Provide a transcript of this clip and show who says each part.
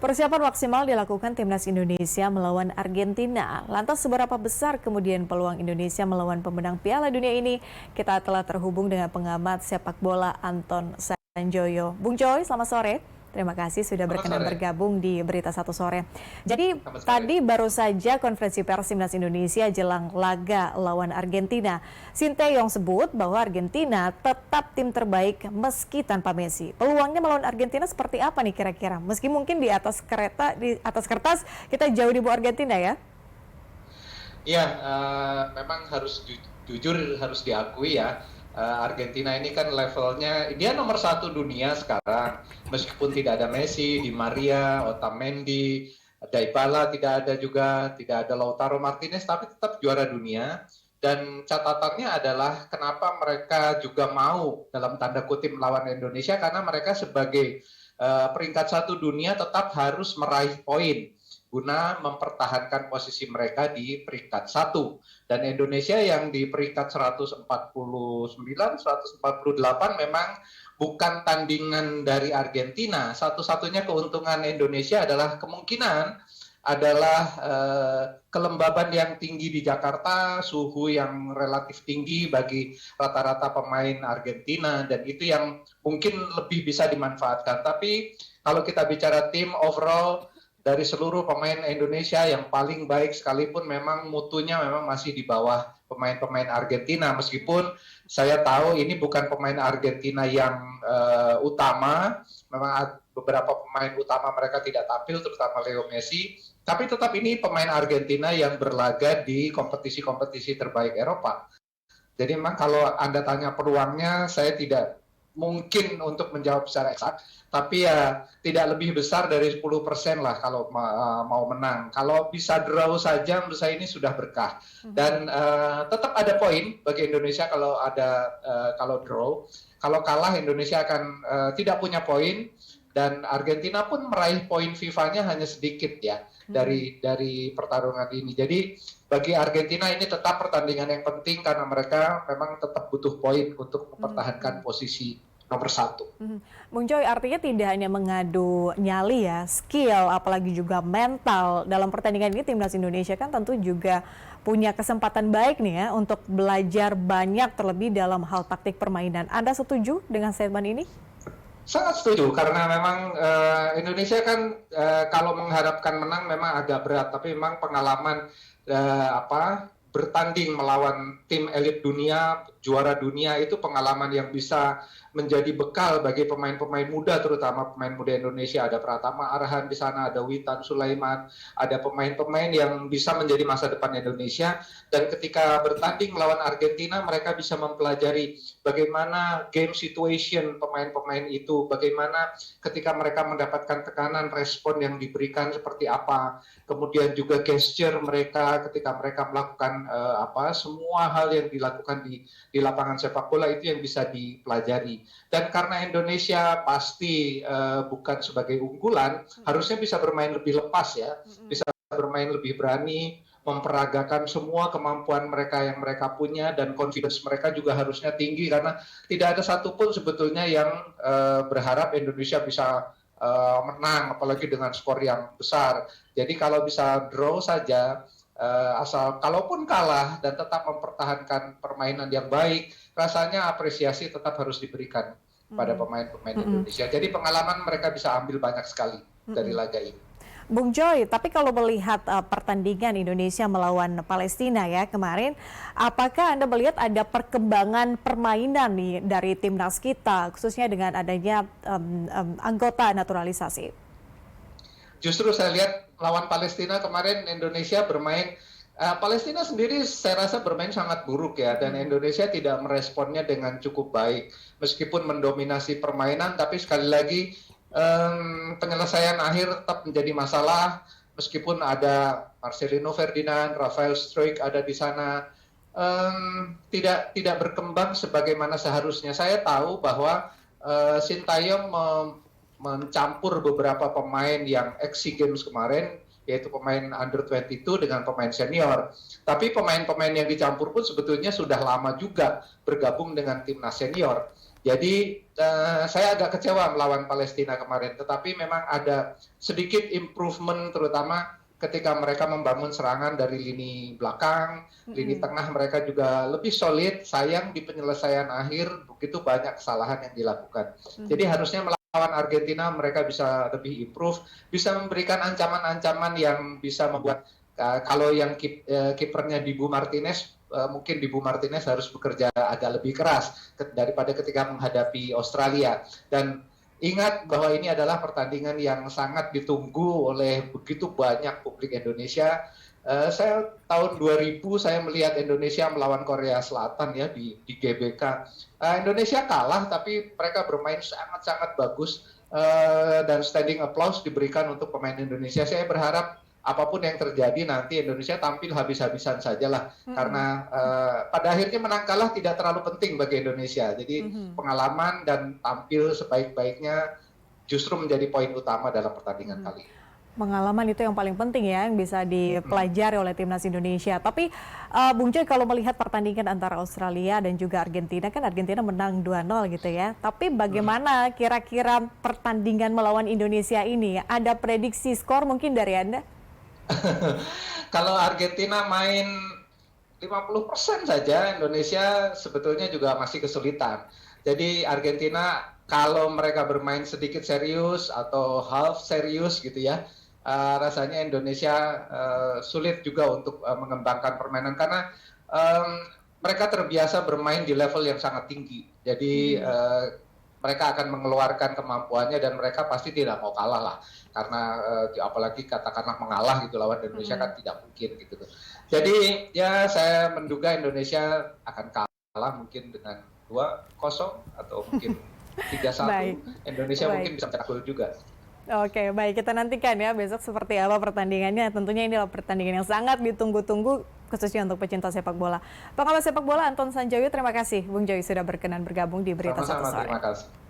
Speaker 1: Persiapan maksimal dilakukan Timnas Indonesia melawan Argentina. Lantas seberapa besar kemudian peluang Indonesia melawan pemenang Piala Dunia ini? Kita telah terhubung dengan pengamat sepak bola Anton Sanjoyo. Bung Joy, selamat sore. Terima kasih sudah
Speaker 2: Selamat
Speaker 1: berkenan
Speaker 2: sore.
Speaker 1: bergabung di Berita Satu Sore. Jadi
Speaker 2: Selamat sore.
Speaker 1: tadi baru saja konferensi pers Timnas Indonesia jelang laga lawan Argentina. Sinteyong sebut bahwa Argentina tetap tim terbaik meski tanpa Messi. Peluangnya melawan Argentina seperti apa nih kira-kira? Meski mungkin di atas kertas kita jauh di bawah Argentina ya.
Speaker 2: Iya, memang harus jujur harus diakui ya. Argentina ini kan levelnya dia nomor 1 dunia sekarang, meskipun tidak ada Messi, Di Maria, Otamendi, Dybala tidak ada juga, tidak ada Lautaro Martinez, tapi tetap juara dunia. Dan catatannya adalah kenapa mereka juga mau dalam tanda kutip melawan Indonesia, karena mereka sebagai peringkat 1 dunia tetap harus meraih poin guna mempertahankan posisi mereka di peringkat 1. Dan Indonesia yang di peringkat 149, 148 memang bukan tandingan dari Argentina. Satu-satunya keuntungan Indonesia adalah kemungkinan adalah kelembaban yang tinggi di Jakarta, suhu yang relatif tinggi bagi rata-rata pemain Argentina, dan itu yang mungkin lebih bisa dimanfaatkan. Tapi kalau kita bicara tim overall, dari seluruh pemain Indonesia yang paling baik sekalipun memang mutunya memang masih di bawah pemain-pemain Argentina, meskipun saya tahu ini bukan pemain Argentina yang utama, memang beberapa pemain utama mereka tidak tampil, terutama Leo Messi, tapi tetap ini pemain Argentina yang berlaga di kompetisi-kompetisi terbaik Eropa. Jadi memang kalau Anda tanya peluangnya, saya tidak mungkin untuk menjawab secara eksakt, tapi ya tidak lebih besar dari 10% lah kalau mau menang. Kalau bisa draw saja menurut saya ini sudah berkah. Dan tetap ada poin bagi Indonesia kalau draw. Kalau kalah Indonesia akan tidak punya poin, dan Argentina pun meraih poin FIFA-nya hanya sedikit ya dari pertarungan ini. Jadi bagi Argentina ini tetap pertandingan yang penting karena mereka memang tetap butuh poin untuk mempertahankan posisi nomor 1.
Speaker 1: Bung Joy, artinya tidak hanya mengadu nyali ya, skill, apalagi juga mental. Dalam pertandingan ini Timnas Indonesia kan tentu juga punya kesempatan baik nih ya untuk belajar banyak terlebih dalam hal taktik permainan. Anda setuju dengan statement ini?
Speaker 2: Sangat setuju, karena memang Indonesia kan kalau mengharapkan menang memang agak berat, tapi memang pengalaman bertanding melawan tim elit dunia, juara dunia, itu pengalaman yang bisa menjadi bekal bagi pemain-pemain muda, terutama pemain muda Indonesia. Ada Pratama Arhan di sana, ada Witan Sulaiman, ada pemain-pemain yang bisa menjadi masa depan Indonesia. Dan ketika bertanding melawan Argentina, mereka bisa mempelajari bagaimana game situation pemain-pemain itu, bagaimana ketika mereka mendapatkan tekanan, respon yang diberikan seperti apa, kemudian juga gesture mereka ketika mereka melakukan semua hal yang dilakukan di lapangan sepak bola, itu yang bisa dipelajari. Dan karena Indonesia pasti bukan sebagai unggulan, harusnya bisa bermain lebih lepas ya, bisa bermain lebih berani, memperagakan semua kemampuan mereka yang mereka punya, dan confidence mereka juga harusnya tinggi, karena tidak ada satupun sebetulnya yang berharap Indonesia bisa menang, apalagi dengan skor yang besar. Jadi kalau bisa draw saja, asal kalaupun kalah dan tetap mempertahankan permainan yang baik, rasanya apresiasi tetap harus diberikan pada pemain-pemain Indonesia. Jadi pengalaman mereka bisa ambil banyak sekali dari laga ini.
Speaker 1: Bung Joy, tapi kalau melihat pertandingan Indonesia melawan Palestina ya kemarin, apakah Anda melihat ada perkembangan permainan nih dari timnas kita, khususnya dengan adanya anggota naturalisasi?
Speaker 2: Justru saya lihat lawan Palestina kemarin Indonesia bermain, Palestina sendiri saya rasa bermain sangat buruk ya, dan Indonesia tidak meresponnya dengan cukup baik. Meskipun mendominasi permainan, tapi sekali lagi penyelesaian akhir tetap menjadi masalah, meskipun ada Marcelino Ferdinand, Rafael Struijk ada di sana, tidak berkembang sebagaimana seharusnya. Saya tahu bahwa Sintayong mencampur beberapa pemain yang ex-SEA Games kemarin, yaitu pemain under 22 dengan pemain senior. Tapi pemain-pemain yang dicampur pun sebetulnya sudah lama juga bergabung dengan timnas senior. Jadi saya agak kecewa melawan Palestina kemarin, tetapi memang ada sedikit improvement terutama ketika mereka membangun serangan dari lini belakang, lini
Speaker 1: Mm-mm.
Speaker 2: tengah mereka juga lebih solid. Sayang di penyelesaian akhir begitu banyak kesalahan yang dilakukan. Jadi
Speaker 1: Mhm.
Speaker 2: harusnya melawan Argentina mereka bisa lebih improve, bisa memberikan ancaman-ancaman yang bisa membuat kalau yang kipernya Dibu Martinez, mungkin Dibu Martinez harus bekerja agak lebih keras daripada ketika menghadapi Australia. Dan ingat bahwa ini adalah pertandingan yang sangat ditunggu oleh begitu banyak publik Indonesia. Saya tahun 2000 saya melihat Indonesia melawan Korea Selatan ya di GBK. Indonesia kalah tapi mereka bermain sangat-sangat bagus, dan standing applause diberikan untuk pemain Indonesia. Saya berharap apapun yang terjadi nanti Indonesia tampil habis-habisan sajalah,
Speaker 1: Mhm.
Speaker 2: karena pada akhirnya menang kalah tidak terlalu penting bagi Indonesia. Jadi
Speaker 1: Mhm.
Speaker 2: pengalaman dan tampil sebaik-baiknya justru menjadi poin utama dalam pertandingan
Speaker 1: Mhm.
Speaker 2: kali ini.
Speaker 1: Pengalaman itu yang paling penting ya, yang bisa
Speaker 2: Hmm.
Speaker 1: dipelajari oleh timnas Indonesia. Tapi Bung Joy, kalau melihat pertandingan antara Australia dan juga Argentina, kan Argentina menang 2-0 gitu ya. Tapi
Speaker 2: Hmm.
Speaker 1: bagaimana kira-kira pertandingan melawan Indonesia ini? Ada prediksi skor mungkin dari Anda?
Speaker 2: Kalau Argentina main 50% saja, Indonesia sebetulnya juga masih kesulitan. Jadi Argentina kalau mereka bermain sedikit serius atau half serius gitu ya, rasanya Indonesia sulit juga untuk mengembangkan permainan karena mereka terbiasa bermain di level yang sangat tinggi. Jadi
Speaker 1: Mhm.
Speaker 2: mereka akan mengeluarkan kemampuannya dan mereka pasti tidak mau kalah lah, karena apalagi katakanlah mengalah gitu lawan Indonesia
Speaker 1: Mhm.
Speaker 2: kan tidak mungkin gitu. Jadi ya saya menduga Indonesia akan kalah mungkin dengan 2-0 atau mungkin
Speaker 1: Baik,
Speaker 2: 3-1. Indonesia
Speaker 1: baik.
Speaker 2: mungkin bisa cetak gol juga.
Speaker 1: Oke, baik. Kita nantikan ya besok seperti apa pertandingannya. Tentunya ini adalah pertandingan yang sangat ditunggu-tunggu khususnya untuk pecinta sepak bola. Pengamat sepak bola Anton Sanjoyo, terima kasih Bung Joy sudah berkenan bergabung di Berita Satu
Speaker 2: Sama-sama,
Speaker 1: Sore.
Speaker 2: terima kasih.